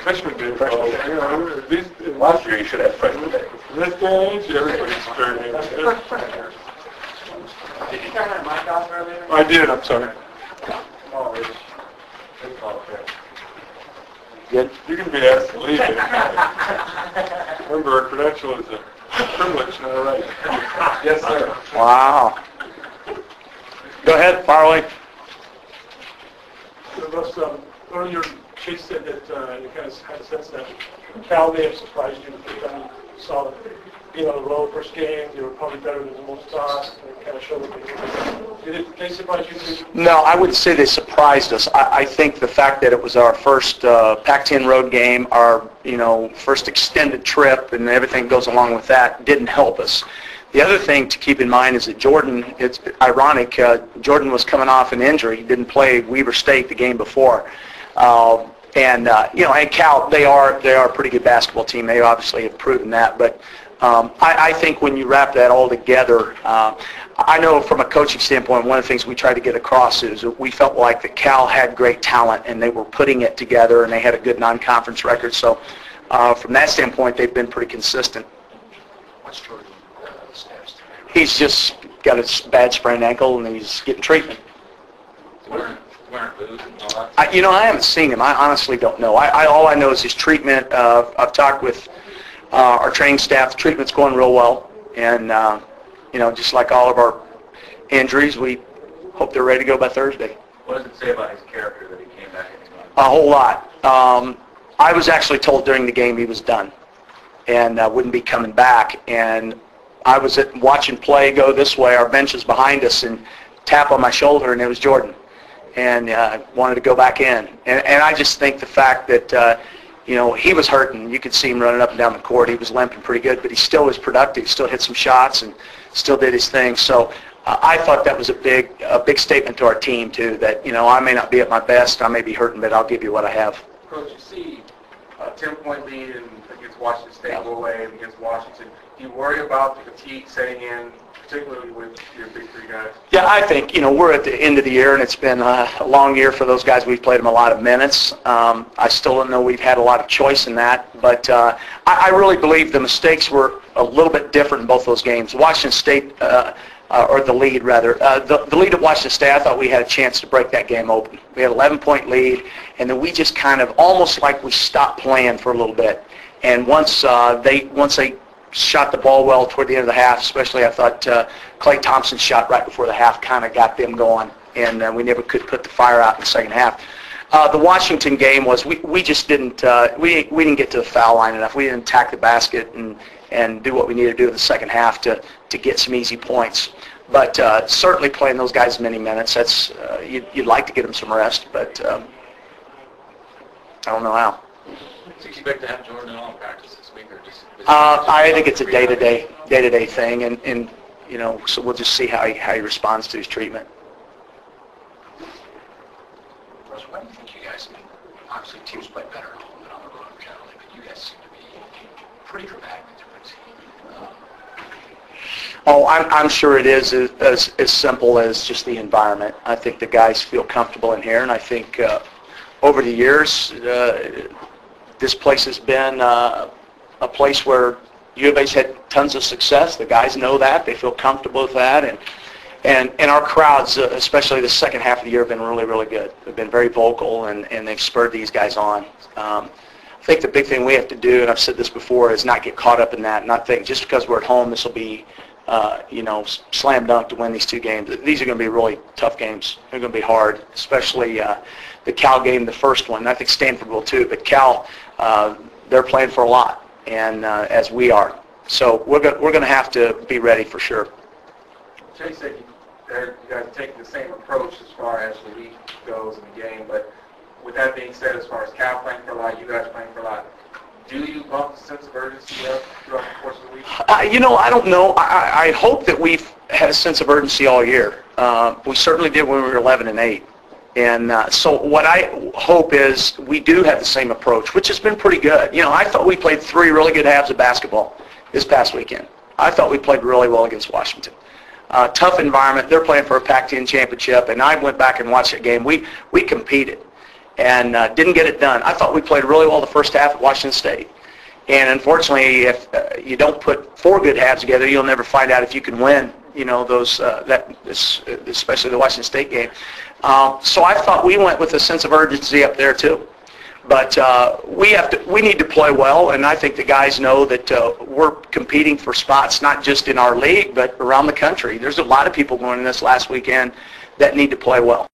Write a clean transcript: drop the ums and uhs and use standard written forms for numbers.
Freshman baseball, Last year you should have freshman day. this day and age, everybody's turning. Did you turn that mic off earlier? I did, I'm sorry. Oh, Rich. Good. You can be asked to leave it. Remember, a credential is a privilege, not a right. Yes, sir. Wow. Go ahead, far away. Russ, earlier Chase said that you kind of had a sense that Cal may have surprised you because you saw them being on the road first game. They were probably better than most thought, and it kind of showed what they were. Did they surprise you too? No, I wouldn't say they surprised us. I think the fact that it was our first Pac-10 road game, our first extended trip, and everything goes along with that, didn't help us. The other thing to keep in mind is that Jordan, it's ironic, Jordan was coming off an injury. He didn't play Weber State the game before. And Cal, they are a pretty good basketball team. They obviously have proven that. But I think when you wrap that all together, I know from a coaching standpoint, one of the things we tried to get across is that we felt like that Cal had great talent and they were putting it together and they had a good non-conference record. So from that standpoint, they've been pretty consistent. What's Jordan status? He's just got a bad sprained ankle and he's getting treatment. Wearing boots and all that? I haven't seen him. I honestly don't know. All I know is his treatment. I've talked with our training staff. The treatment's going real well. And, just like all of our injuries, we hope they're ready to go by Thursday. What does it say about his character that he came back anyway? A whole lot. I was actually told during the game he was done and wouldn't be coming back. And I was watching play go this way. Our bench is behind us and tap on my shoulder, and it was Jordan. And wanted to go back in. And I just think the fact that, he was hurting. You could see him running up and down the court. He was limping pretty good, but he still was productive. He still hit some shots and still did his thing. So I thought that was a big statement to our team, too, that, I may not be at my best. I may be hurting, but I'll give you what I have. Coach, you see a 10-point lead against Washington State go away against Washington. Do you worry about the fatigue setting in, particularly with your big three guys? Yeah, I think, we're at the end of the year, and it's been a long year for those guys. We've played them a lot of minutes. I still don't know we've had a lot of choice in that, but I really believe the mistakes were a little bit different in both those games. Washington State, or the lead, rather. The lead at Washington State, I thought we had a chance to break that game open. We had an 11-point lead, and then we just kind of almost like we stopped playing for a little bit. And once they shot the ball well toward the end of the half, especially I thought Clay Thompson's shot right before the half kind of got them going, and we never could put the fire out in the second half. The Washington game was we just didn't we didn't get to the foul line enough. We didn't attack the basket and do what we needed to do in the second half to get some easy points. But certainly playing those guys many minutes, that's you'd like to get them some rest, but I don't know how. Do you expect to have Jordan in all practice this week, or just? I think it's a day-to-day thing, and so we'll just see how he responds to his treatment. Russ, why do you think you guys, obviously teams play better at home than on the road generally, but you guys seem to be pretty dramatically different. I'm sure it is as simple as just the environment. I think the guys feel comfortable in here, and I think over the years, this place has been a place where U of A's had tons of success. The guys know that. They feel comfortable with that. And our crowds, especially the second half of the year, have been really, really good. They've been very vocal, and they've spurred these guys on. I think the big thing we have to do, and I've said this before, is not get caught up in that, not think just because we're at home this will be, slam dunk to win these two games. These are going to be really tough games. They're going to be hard, especially the Cal game, the first one. I think Stanford will too, but Cal, they're playing for a lot, and as we are. So we're going to have to be ready for sure. Jay said you guys are taking the same approach as far as the week goes in the game, but with that being said, as far as Cal playing for a lot, you guys playing for a lot, do you bump the sense of urgency up throughout the course of the week? I don't know. I hope that we've had a sense of urgency all year. We certainly did when we were 11-8. And so what I hope is we do have the same approach, which has been pretty good. I thought we played 3 really good halves of basketball this past weekend. I thought we played really well against Washington. Tough environment. They're playing for a Pac-10 championship, and I went back and watched that game. We competed. and didn't get it done. I thought we played really well the first half at Washington State. And unfortunately, if you don't put 4 good halves together, you'll never find out if you can win, those, especially the Washington State game. So I thought we went with a sense of urgency up there too. But we need to play well, and I think the guys know that we're competing for spots not just in our league, but around the country. There's a lot of people going in this last weekend that need to play well.